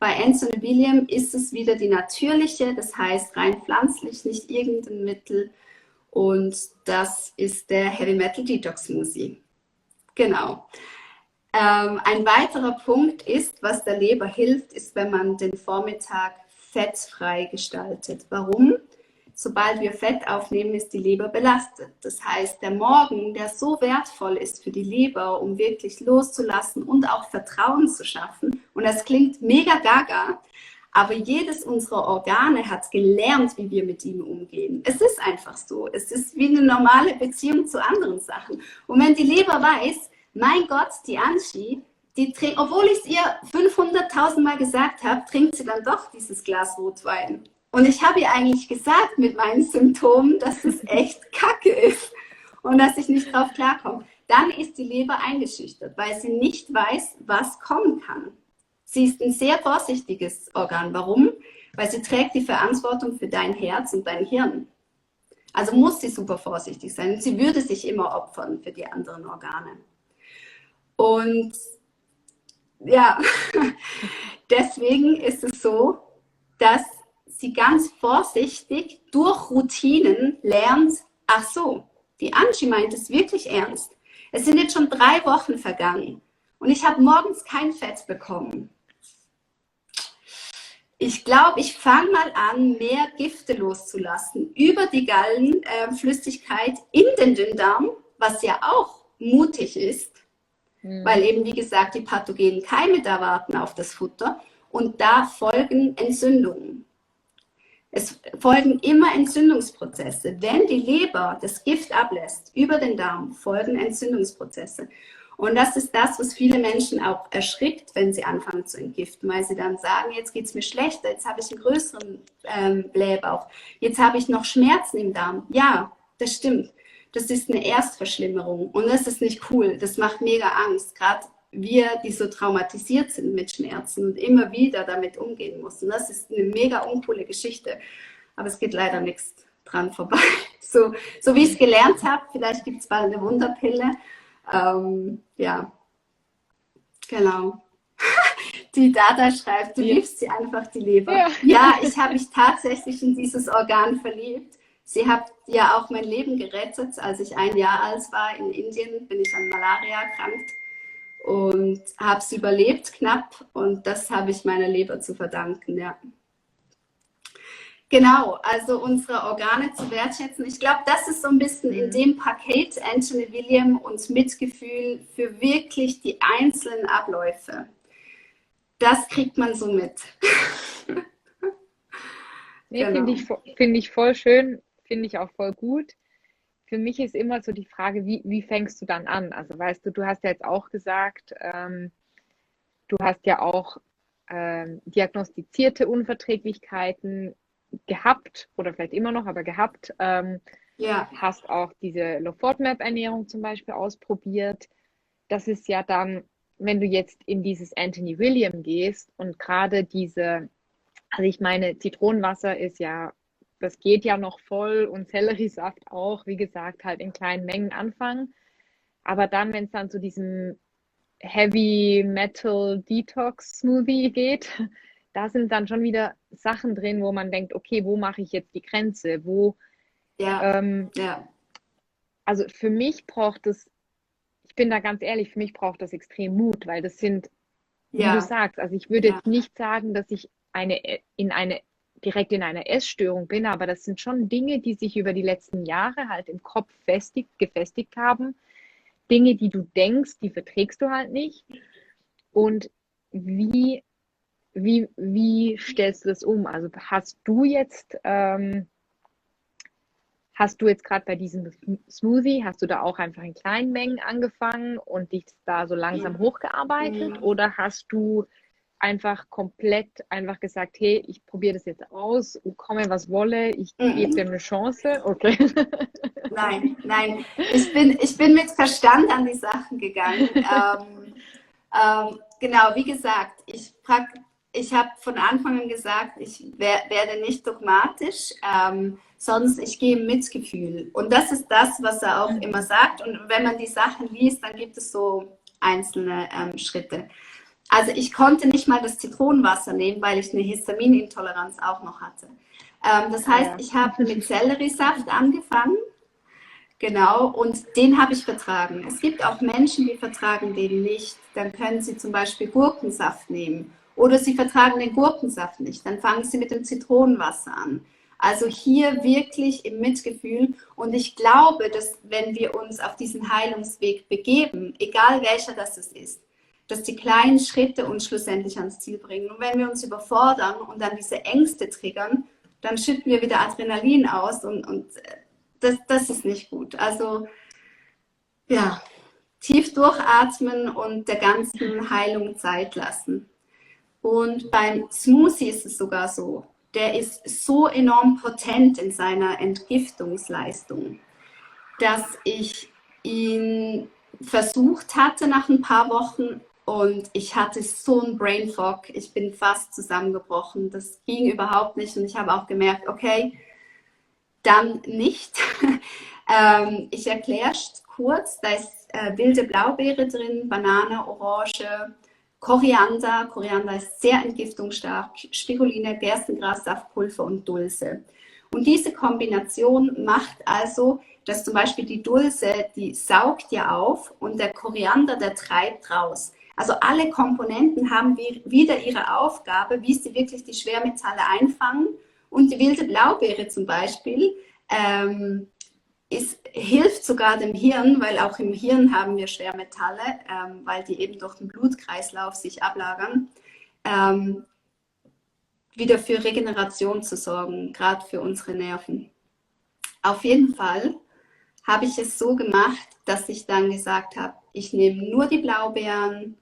Bei Anthony William ist es wieder die natürliche, das heißt rein pflanzlich, nicht irgendein Mittel. Und das ist der Heavy Metal Detox Smoothie. Genau. Ein weiterer Punkt ist, was der Leber hilft, ist, wenn man den Vormittag fettfrei gestaltet. Warum? Sobald wir Fett aufnehmen, ist die Leber belastet. Das heißt, der Morgen, der so wertvoll ist für die Leber, um wirklich loszulassen und auch Vertrauen zu schaffen, und das klingt mega gaga, aber jedes unserer Organe hat gelernt, wie wir mit ihm umgehen. Es ist einfach so. Es ist wie eine normale Beziehung zu anderen Sachen. Und wenn die Leber weiß, mein Gott, die Angie, die trinkt, obwohl ich es ihr 500.000 Mal gesagt habe, trinkt sie dann doch dieses Glas Rotwein. Und ich habe ihr eigentlich gesagt mit meinen Symptomen, dass es echt Kacke ist und dass ich nicht drauf klarkomme. Dann ist die Leber eingeschüchtert, weil sie nicht weiß, was kommen kann. Sie ist ein sehr vorsichtiges Organ. Warum? Weil sie trägt die Verantwortung für dein Herz und dein Hirn. Also muss sie super vorsichtig sein. Und sie würde sich immer opfern für die anderen Organe. Und ja, deswegen ist es so, dass sie ganz vorsichtig durch Routinen lernt, ach so, die Angie meint es wirklich ernst. Es sind jetzt schon 3 Wochen vergangen und ich habe morgens kein Fett bekommen. Ich glaube, ich fange mal an, mehr Gifte loszulassen über die Gallenflüssigkeit in den Dünndarm, was ja auch mutig ist, weil eben, wie gesagt, die pathogenen Keime da warten auf das Futter und da folgen Entzündungen. Es folgen immer Entzündungsprozesse. Wenn die Leber das Gift ablässt über den Darm, folgen Entzündungsprozesse. Und das ist das, was viele Menschen auch erschrickt, wenn sie anfangen zu entgiften, weil sie dann sagen, jetzt geht es mir schlechter, jetzt habe ich einen größeren Blähbauch, jetzt habe ich noch Schmerzen im Darm. Ja, das stimmt. Das ist eine Erstverschlimmerung und das ist nicht cool. Das macht mega Angst, gerade wir, die so traumatisiert sind mit Schmerzen und immer wieder damit umgehen müssen. Das ist eine mega uncoole Geschichte, aber es geht leider nichts dran vorbei. So wie ich es gelernt habe, vielleicht gibt es bald eine Wunderpille. Ja, genau. Die Dada schreibt, du liebst sie einfach, die Leber. Ja, ja, ich habe mich tatsächlich in dieses Organ verliebt. Sie hat ja auch mein Leben gerettet. Als ich 1 Jahr alt war in Indien, bin ich an Malaria erkrankt und habe es überlebt knapp. Und das habe ich meiner Leber zu verdanken, ja. Genau, also unsere Organe zu wertschätzen. Ich glaube, das ist so ein bisschen in dem Paket Anthony William und Mitgefühl für wirklich die einzelnen Abläufe. Das kriegt man so mit. Nee, Genau. find ich voll schön, finde ich auch voll gut. Für mich ist immer so die Frage, wie fängst du dann an? Also weißt du, du hast ja jetzt auch gesagt, du hast ja auch diagnostizierte Unverträglichkeiten gehabt oder vielleicht immer noch, aber gehabt. Ja. Hast auch diese Low-FODMAP-Ernährung zum Beispiel ausprobiert. Das ist ja dann, wenn du jetzt in dieses Anthony William gehst und gerade diese, also ich meine, Zitronenwasser ist ja, das geht ja noch voll und Selleriesaft auch, wie gesagt, halt in kleinen Mengen anfangen. Aber dann, wenn es dann zu diesem Heavy Metal Detox Smoothie geht, da sind dann schon wieder Sachen drin, wo man denkt, okay, wo mache ich jetzt die Grenze? Ja. Ja. Also für mich braucht es, ich bin da ganz ehrlich, für mich braucht das extrem Mut, weil das sind, wie du Ja. sagst, also ich würde jetzt nicht sagen, dass ich direkt in einer Essstörung bin, aber das sind schon Dinge, die sich über die letzten Jahre halt im Kopf gefestigt haben. Dinge, die du denkst, die verträgst du halt nicht. Und wie stellst du das um? Also Hast du jetzt gerade bei diesem Smoothie, hast du da auch einfach in kleinen Mengen angefangen und dich da so langsam hochgearbeitet? Mhm. Oder hast du einfach komplett einfach gesagt, hey, ich probiere das jetzt aus, komme was wolle, ich gebe dem Mhm. eine Chance? Okay. Nein, nein. Ich bin mit Verstand an die Sachen gegangen. Genau, wie gesagt, ich habe von Anfang an gesagt, ich werde nicht dogmatisch, sonst ich gehe im Mitgefühl. Und das ist das, was er auch immer sagt. Und wenn man die Sachen liest, dann gibt es so einzelne Schritte. Also ich konnte nicht mal das Zitronenwasser nehmen, weil ich eine Histaminintoleranz auch noch hatte. Das Ah heißt, ja. ich habe mit Selleriesaft angefangen. Genau, und den habe ich vertragen. Es gibt auch Menschen, die vertragen den nicht. Dann können sie zum Beispiel Gurkensaft nehmen. Oder sie vertragen den Gurkensaft nicht. Dann fangen sie mit dem Zitronenwasser an. Also hier wirklich im Mitgefühl. Und ich glaube, dass wenn wir uns auf diesen Heilungsweg begeben, egal welcher das ist, dass die kleinen Schritte uns schlussendlich ans Ziel bringen. Und wenn wir uns überfordern und dann diese Ängste triggern, dann schütten wir wieder Adrenalin aus und das ist nicht gut. Also ja, tief durchatmen und der ganzen Heilung Zeit lassen. Und beim Smoothie ist es sogar so, der ist so enorm potent in seiner Entgiftungsleistung, dass ich ihn versucht hatte nach ein paar Wochen und ich hatte so einen Brain Fog. Ich bin fast zusammengebrochen. Das ging überhaupt nicht und ich habe auch gemerkt, okay, dann nicht. Ich erkläre es kurz. Da ist wilde Blaubeere drin, Banane, Orange, Koriander. Koriander ist sehr entgiftungsstark. Spiruline, Gerstengras, Saftpulver und Dulse. Und diese Kombination macht also, dass zum Beispiel die Dulse, die saugt ja auf und der Koriander, der treibt raus. Also alle Komponenten haben wieder ihre Aufgabe, wie sie wirklich die Schwermetalle einfangen. Und die wilde Blaubeere zum Beispiel hilft sogar dem Hirn, weil auch im Hirn haben wir Schwermetalle, weil die eben durch den Blutkreislauf sich ablagern, ähm, wieder für Regeneration zu sorgen, gerade für unsere Nerven. Auf jeden Fall habe ich es so gemacht, dass ich dann gesagt habe, ich nehme nur die Blaubeeren,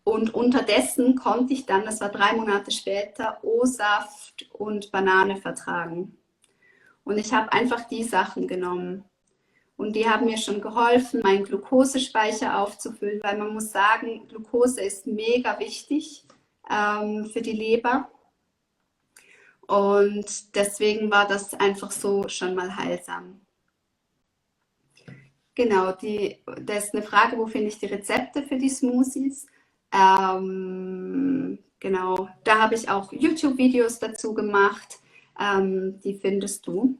und unterdessen konnte ich dann, das war 3 Monate später, O-Saft und Banane vertragen. Und ich habe einfach die Sachen genommen. Und die haben mir schon geholfen, meinen Glukosespeicher aufzufüllen, weil man muss sagen, Glukose ist mega wichtig für die Leber. Und deswegen war das einfach so schon mal heilsam. Genau, da ist eine Frage, wo finde ich die Rezepte für die Smoothies? Genau, da habe ich auch YouTube-Videos dazu gemacht. Die findest du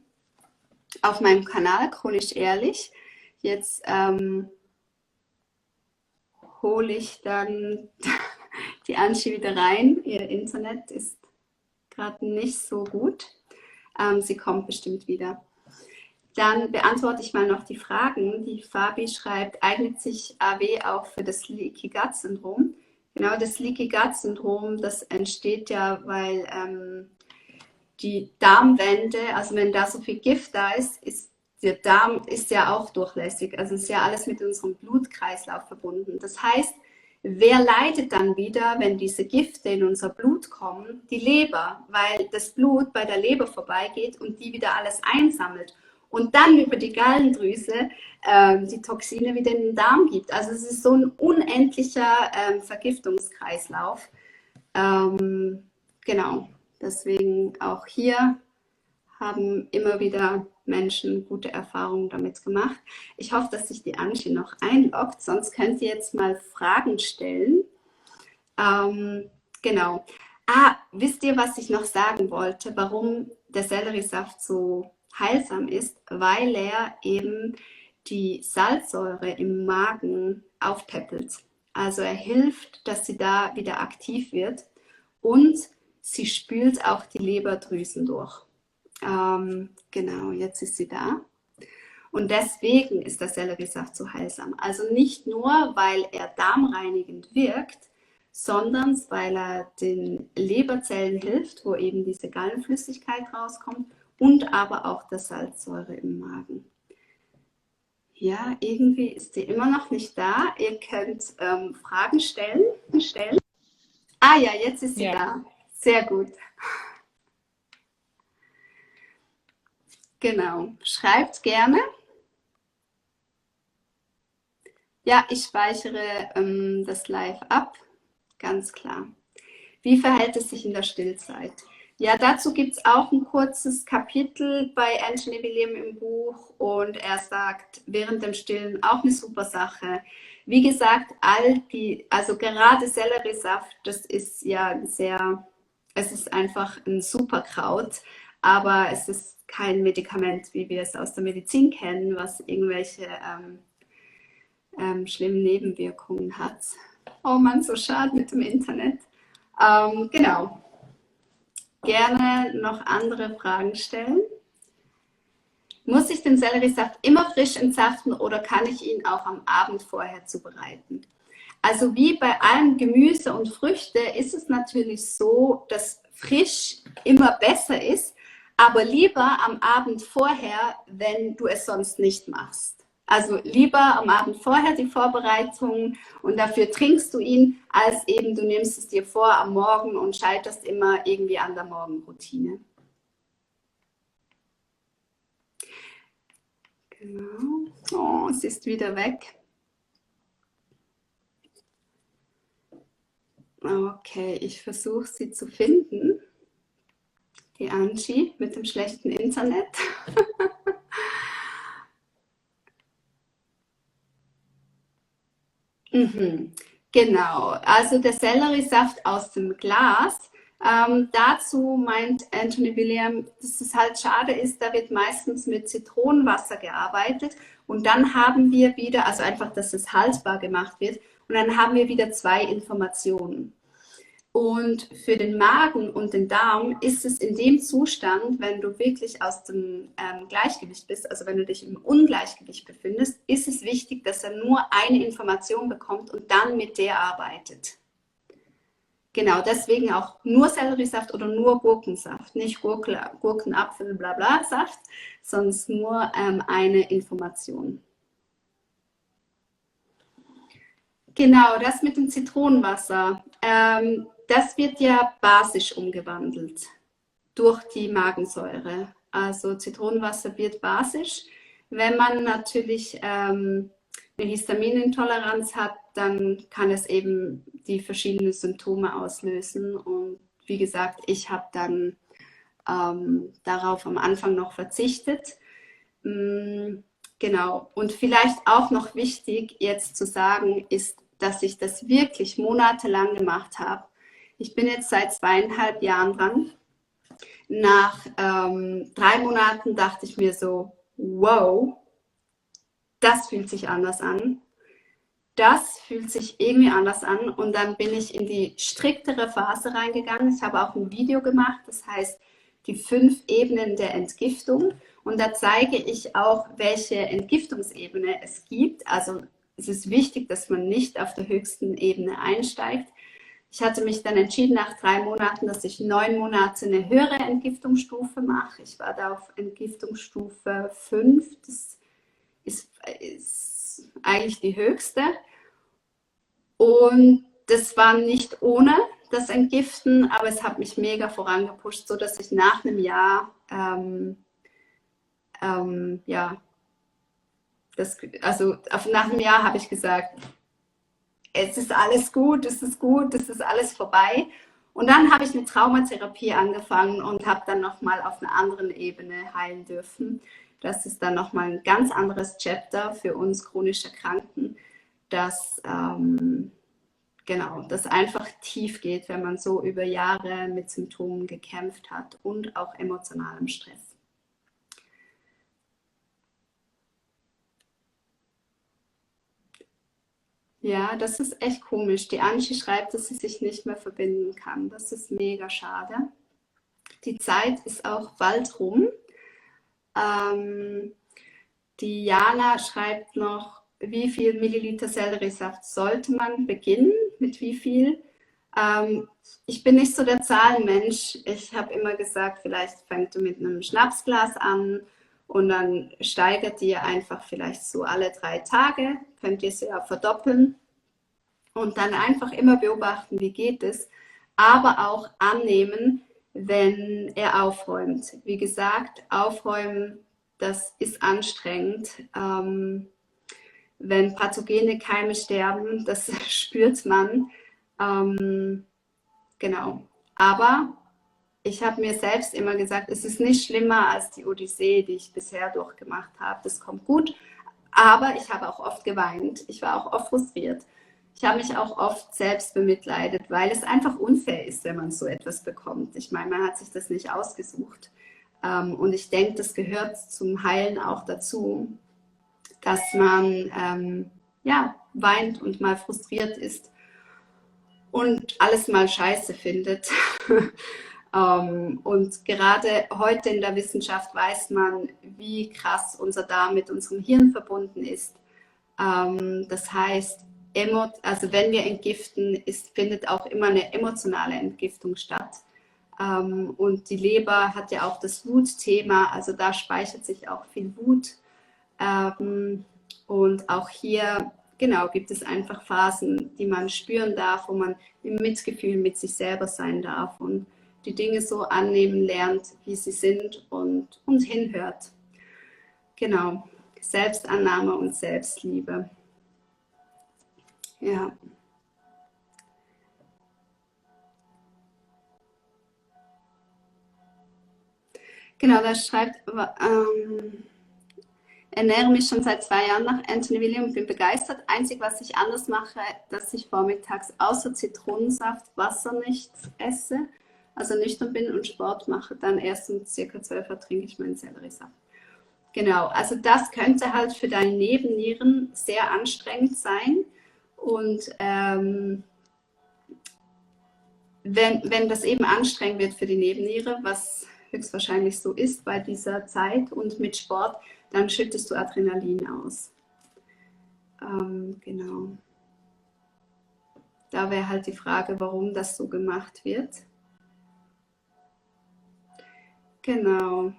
auf meinem Kanal, Chronisch Ehrlich. Jetzt hole ich dann die Anschi wieder rein. Ihr Internet ist gerade nicht so gut. Sie kommt bestimmt wieder. Dann beantworte ich mal noch die Fragen. Die Fabi schreibt, eignet sich AW auch für das Leaky Gut Syndrom? Genau, das Leaky Gut Syndrom, das entsteht ja, weil die Darmwände, also wenn da so viel Gift da ist der Darm ist ja auch durchlässig. Also ist ja alles mit unserem Blutkreislauf verbunden. Das heißt, wer leidet dann wieder, wenn diese Gifte in unser Blut kommen? Die Leber, weil das Blut bei der Leber vorbeigeht und die wieder alles einsammelt und dann über die Gallendrüse die Toxine wieder in den Darm gibt. Also es ist so ein unendlicher Vergiftungskreislauf. Genau, deswegen auch hier haben immer wieder Menschen gute Erfahrungen damit gemacht. Ich hoffe, dass sich die Anschi noch einloggt, sonst könnt ihr jetzt mal Fragen stellen. Genau. Wisst ihr, was ich noch sagen wollte, warum der Selleriesaft so heilsam ist? Weil er eben die Salzsäure im Magen aufpäppelt. Also er hilft, dass sie da wieder aktiv wird und sie spült auch die Leberdrüsen durch. Genau, jetzt ist sie da. Und deswegen ist der Selleriesaft so heilsam. Also nicht nur, weil er darmreinigend wirkt, sondern weil er den Leberzellen hilft, wo eben diese Gallenflüssigkeit rauskommt und aber auch der Salzsäure im Magen. Ja, irgendwie ist die immer noch nicht da. Ihr könnt Fragen stellen. Ah ja, jetzt ist sie Ja. da. Sehr gut. Genau. Schreibt gerne. Ja, ich speichere das Live ab. Ganz klar. Wie verhält es sich in der Stillzeit? Ja, dazu gibt es auch ein kurzes Kapitel bei Anthony William im Buch und er sagt, während dem Stillen auch eine super Sache. Wie gesagt, also gerade Selleriesaft, das ist ja es ist einfach ein Superkraut, aber es ist kein Medikament, wie wir es aus der Medizin kennen, was irgendwelche schlimmen Nebenwirkungen hat. Oh Mann, so schade mit dem Internet. Genau. Gerne noch andere Fragen stellen. Muss ich den Selleriesaft immer frisch entsaften oder kann ich ihn auch am Abend vorher zubereiten? Also wie bei allem Gemüse und Früchte ist es natürlich so, dass frisch immer besser ist, aber lieber am Abend vorher, wenn du es sonst nicht machst. Also lieber am Abend vorher die Vorbereitung und dafür trinkst du ihn, als eben du nimmst es dir vor am Morgen und scheiterst immer irgendwie an der Morgenroutine. Genau. Oh, es ist wieder weg. Okay, ich versuche sie zu finden. Die Angie mit dem schlechten Internet. Mhm. Genau, also der Selleriesaft aus dem Glas. Dazu meint Anthony William, dass es halt schade ist, da wird meistens mit Zitronenwasser gearbeitet und dann haben wir wieder, also einfach, dass es haltbar gemacht wird und dann haben wir wieder zwei Informationen. Und für den Magen und den Darm ist es in dem Zustand, wenn du wirklich aus dem Gleichgewicht bist, also wenn du dich im Ungleichgewicht befindest, ist es wichtig, dass er nur eine Information bekommt und dann mit der arbeitet. Genau, deswegen auch nur Selleriesaft oder nur Gurkensaft, nicht Gurken, Apfel, bla bla Saft, sondern nur eine Information. Genau, das mit dem Zitronenwasser. Das wird ja basisch umgewandelt durch die Magensäure. Also Zitronenwasser wird basisch. Wenn man natürlich eine Histaminintoleranz hat, dann kann es eben die verschiedenen Symptome auslösen. Und wie gesagt, ich habe dann darauf am Anfang noch verzichtet. Genau. Und vielleicht auch noch wichtig jetzt zu sagen, ist, dass ich das wirklich monatelang gemacht habe. Ich bin jetzt seit 2,5 Jahren dran. Nach 3 Monaten dachte ich mir so, wow, das fühlt sich anders an. Das fühlt sich irgendwie anders an. Und dann bin ich in die striktere Phase reingegangen. Ich habe auch ein Video gemacht, das heißt die 5 Ebenen der Entgiftung. Und da zeige ich auch, welche Entgiftungsebene es gibt. Also es ist wichtig, dass man nicht auf der höchsten Ebene einsteigt. Ich hatte mich dann entschieden nach 3 Monaten, dass ich 9 Monate eine höhere Entgiftungsstufe mache. Ich war da auf Entgiftungsstufe 5. Das ist eigentlich die höchste. Und das war nicht ohne das Entgiften, aber es hat mich mega vorangepusht, so dass ich nach einem Jahr ja, nach einem Jahr habe ich gesagt, es ist alles gut, es ist gut, es ist alles vorbei. Und dann habe ich eine Traumatherapie angefangen und habe dann nochmal auf einer anderen Ebene heilen dürfen. Das ist dann nochmal ein ganz anderes Chapter für uns chronisch Erkrankten, das genau, das einfach tief geht, wenn man so über Jahre mit Symptomen gekämpft hat und auch emotionalem Stress. Ja, das ist echt komisch. Die Angie schreibt, dass sie sich nicht mehr verbinden kann. Das ist mega schade. Die Zeit ist auch bald rum. Ähm, die Jana schreibt noch, wie viel Milliliter Selleriesaft sollte man beginnen? Mit wie viel? Ich bin nicht so der Zahlenmensch. Ich habe immer gesagt, vielleicht fängt du mit einem Schnapsglas an und dann steigert ihr einfach vielleicht so alle 3 Tage, könnt ihr es ja verdoppeln und dann einfach immer beobachten, wie geht es, aber auch annehmen, wenn er aufräumt. Wie gesagt, aufräumen, das ist anstrengend. Wenn pathogene Keime sterben, das spürt man. Genau. Aber ich habe mir selbst immer gesagt, es ist nicht schlimmer als die Odyssee, die ich bisher durchgemacht habe. Das kommt gut. Aber ich habe auch oft geweint. Ich war auch oft frustriert. Ich habe mich auch oft selbst bemitleidet, weil es einfach unfair ist, wenn man so etwas bekommt. Ich meine, man hat sich das nicht ausgesucht. Und ich denke, das gehört zum Heilen auch dazu, dass man ja, weint und mal frustriert ist und alles mal scheiße findet. Und gerade heute in der Wissenschaft weiß man, wie krass unser Darm mit unserem Hirn verbunden ist. Das heißt, also wenn wir entgiften, findet auch immer eine emotionale Entgiftung statt. Und die Leber hat ja auch das Wutthema, also da speichert sich auch viel Wut. Und auch hier, genau, gibt es einfach Phasen, die man spüren darf, wo man im Mitgefühl mit sich selber sein darf und die Dinge so annehmen lernt, wie sie sind und hinhört. Genau, Selbstannahme und Selbstliebe. Ja. Genau, da schreibt, ernähre mich schon seit 2 Jahren nach Anthony William und bin begeistert. Einzig, was ich anders mache, dass ich vormittags außer Zitronensaft Wasser nicht esse, also nüchtern bin und Sport mache. Dann erst um ca. 12 Uhr trinke ich meinen Selleriesaft. Genau, also das könnte halt für deine Nebennieren sehr anstrengend sein. Und wenn das eben anstrengend wird für die Nebenniere, was höchstwahrscheinlich so ist bei dieser Zeit und mit Sport, dann schüttest du Adrenalin aus. Genau. Da wäre halt die Frage, warum das so gemacht wird. Genau.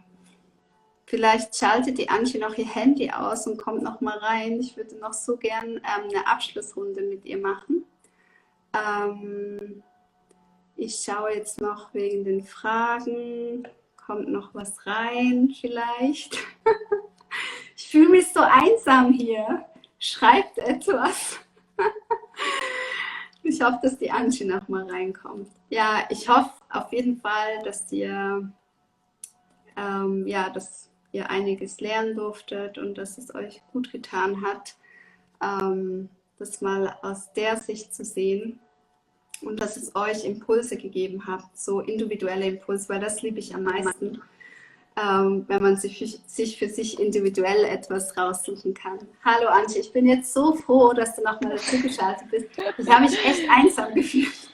Vielleicht schaltet die Antje noch ihr Handy aus und kommt noch mal rein. Ich würde noch so gern eine Abschlussrunde mit ihr machen. Ich schaue jetzt noch wegen den Fragen. Kommt noch was rein vielleicht? Ich fühle mich so einsam hier. Schreibt etwas. Ich hoffe, dass die Antje noch mal reinkommt. Ja, ich hoffe auf jeden Fall, dass ihr dass ihr einiges lernen durftet und dass es euch gut getan hat, das mal aus der Sicht zu sehen und dass es euch Impulse gegeben hat, so individuelle Impulse, weil das liebe ich am meisten, wenn man sich für sich individuell etwas raussuchen kann. Hallo Antje, ich bin jetzt so froh, dass du nochmal dazu geschaltet bist. Ich habe mich echt einsam gefühlt.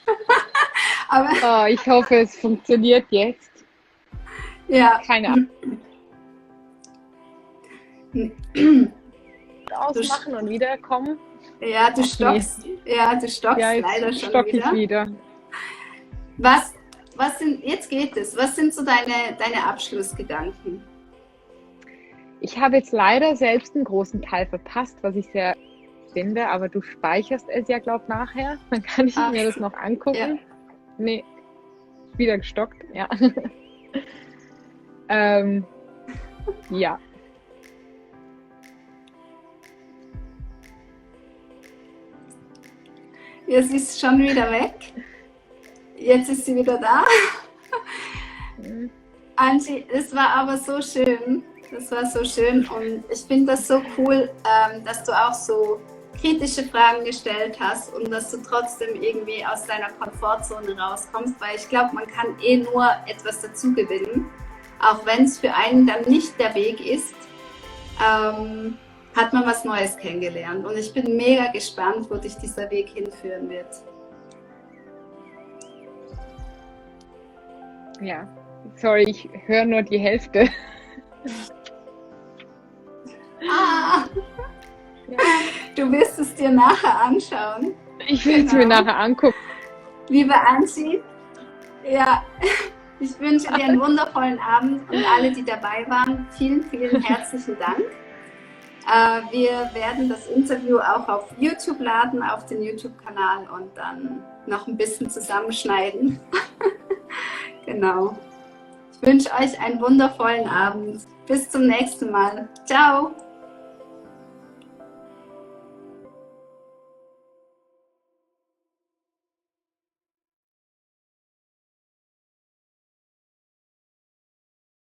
Aber ich hoffe, es funktioniert jetzt. Ja. Keine Ahnung. Ausmachen und wiederkommen. Ja, du stockst. Ja, du stockst ja, leider schon wieder. Jetzt geht es. Was sind so deine Abschlussgedanken? Ich habe jetzt leider selbst einen großen Teil verpasst, was ich sehr finde, aber du speicherst es ja, glaube ich, nachher. Dann kann ich mir das noch angucken. Ja. Nee, wieder gestockt, ja. Ja. Ja, sie ist schon wieder weg. Jetzt ist sie wieder da. Angie, es war aber so schön. Das war so schön und ich finde das so cool, dass du auch so kritische Fragen gestellt hast und dass du trotzdem irgendwie aus deiner Komfortzone rauskommst, weil ich glaube, man kann nur etwas dazu gewinnen. Auch wenn es für einen dann nicht der Weg ist, hat man was Neues kennengelernt. Und ich bin mega gespannt, wo dich dieser Weg hinführen wird. Ja, sorry, ich höre nur die Hälfte. Ja. Du wirst es dir nachher anschauen. Ich will es mir nachher angucken. Liebe Anzi, ja, ich wünsche dir einen wundervollen Abend und alle, die dabei waren, vielen, vielen herzlichen Dank. Wir werden das Interview auch auf YouTube laden, auf den YouTube-Kanal und dann noch ein bisschen zusammenschneiden. Genau. Ich wünsche euch einen wundervollen Abend. Bis zum nächsten Mal. Ciao.